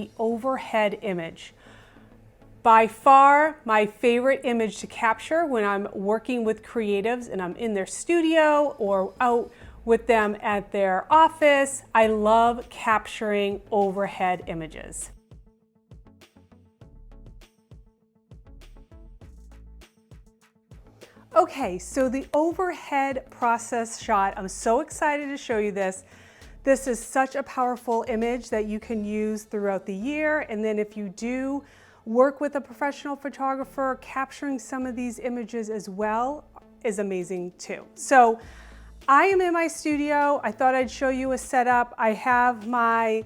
The overhead image. By far my favorite image to capture when I'm working with creatives and I'm in their studio or out with them at their office. I love capturing overhead images. Okay, so the overhead process shot, I'm so excited to show you this. This is such a powerful image that you can use throughout the year. And then if you do work with a professional photographer, capturing some of these images as well is amazing too. So I am in my studio. I thought I'd show you a setup. I have my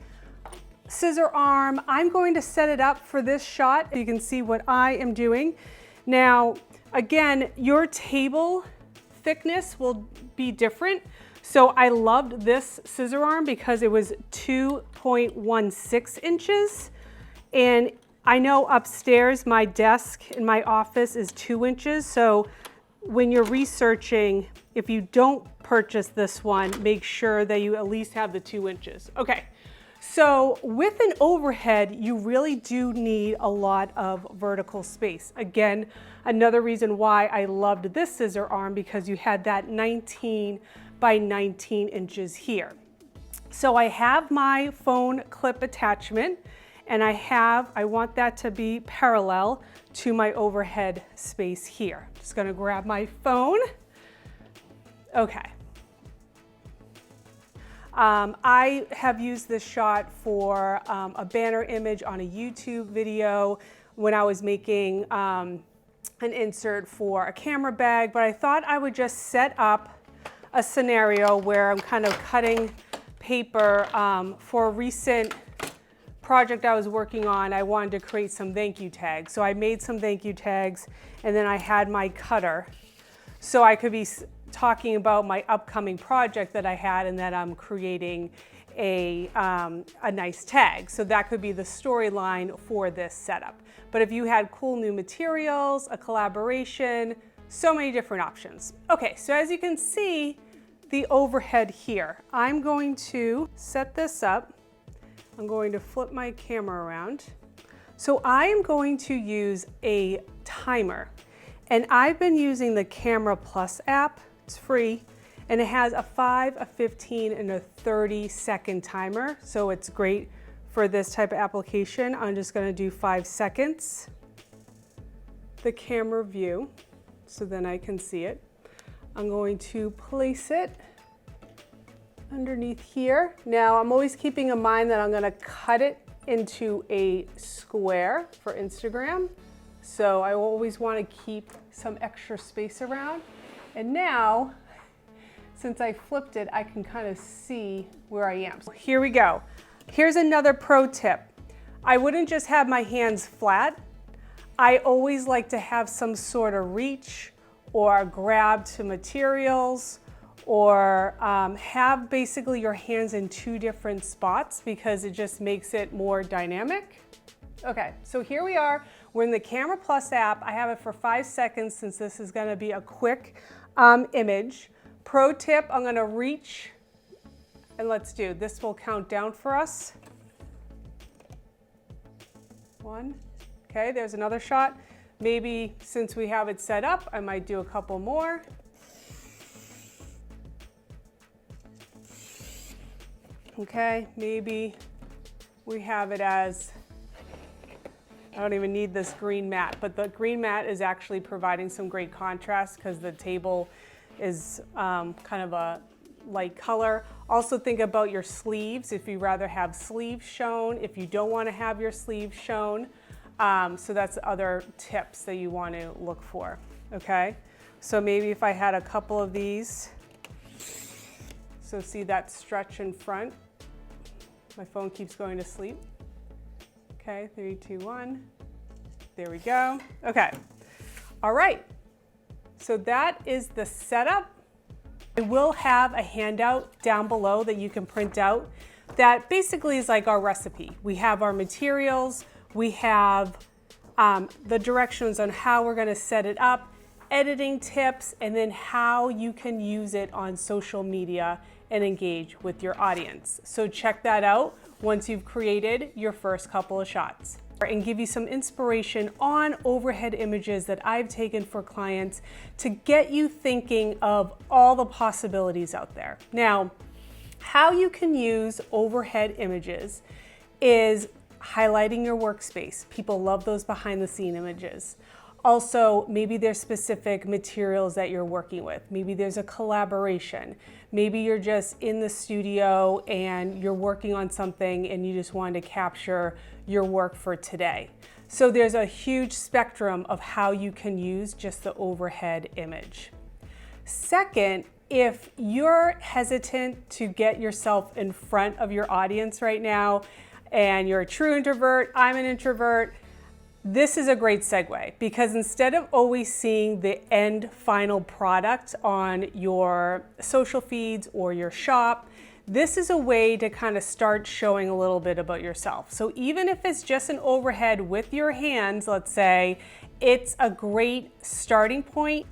scissor arm. I'm going to set it up for this shot. You can see what I am doing. Now, again, your table thickness will be different. So I loved this scissor arm because it was 2.16 inches. And I know upstairs my desk in my office is 2 inches. So when you're researching, if you don't purchase this one, make sure that you at least have the 2 inches. Okay. So with an overhead, you really do need a lot of vertical space. Again, another reason why I loved this scissor arm, because you had that 19 by 19 inches here. So I have my phone clip attachment and I want that to be parallel to my overhead space here. Just gonna grab my phone. Okay. I have used this shot for a banner image on a YouTube video when I was making an insert for a camera bag, but I thought I would just set up a scenario where I'm kind of cutting paper for a recent project I was working on. I wanted to create some thank you tags. So I made some thank you tags and then I had my cutter so I could be talking about my upcoming project that I had and that I'm creating a nice tag. So that could be the storyline for this setup. But if you had cool new materials, a collaboration, so many different options. Okay, so as you can see, the overhead here, I'm going to set this up. I'm going to flip my camera around. So I am going to use a timer, and I've been using the Camera Plus app. It's free, and it has a 5, a 15, and a 30-second timer. So it's great for this type of application. I'm just gonna do 5 seconds. The camera view, so then I can see it. I'm going to place it underneath here. Now I'm always keeping in mind that I'm gonna cut it into a square for Instagram. So I always wanna keep some extra space around. And now, since I flipped it, I can kind of see where I am. So here we go. Here's another pro tip. I wouldn't just have my hands flat. I always like to have some sort of reach or grab to materials or have basically your hands in 2 different spots because it just makes it more dynamic. Okay, so here we are. We're in the Camera Plus app. I have it for 5 seconds since this is gonna be a quick image. Pro tip, I'm gonna reach and let's do, this will count down for us. 1, okay, there's another shot. Maybe since we have it set up, I might do a couple more. Okay, maybe we have it as, I don't even need this green mat, but the green mat is actually providing some great contrast because the table is kind of a light color. Also think about your sleeves, if you rather have sleeves shown, if you don't want to have your sleeves shown. So that's other tips that you want to look for, okay? So maybe if I had a couple of these, so see that stretch in front, my phone keeps going to sleep. Okay, 3, 2, 1. There we go. Okay. All right. So that is the setup. I will have a handout down below that you can print out that basically is like our recipe. We have our materials, we have the directions on how we're going to set it up, editing tips, and then how you can use it on social media and engage with your audience. So check that out. once you've created your first couple of shots, and give you some inspiration on overhead images that I've taken for clients to get you thinking of all the possibilities out there. Now, how you can use overhead images is highlighting your workspace. People love those behind the scene images. Also, maybe there's specific materials that you're working with. Maybe there's a collaboration. Maybe you're just in the studio and you're working on something and you just wanted to capture your work for today. So there's a huge spectrum of how you can use just the overhead image. Second, if you're hesitant to get yourself in front of your audience right now, and you're a true introvert, I'm an introvert, this is a great segue, because instead of always seeing the end final product on your social feeds or your shop, this is a way to kind of start showing a little bit about yourself. So even if it's just an overhead with your hands, let's say, it's a great starting point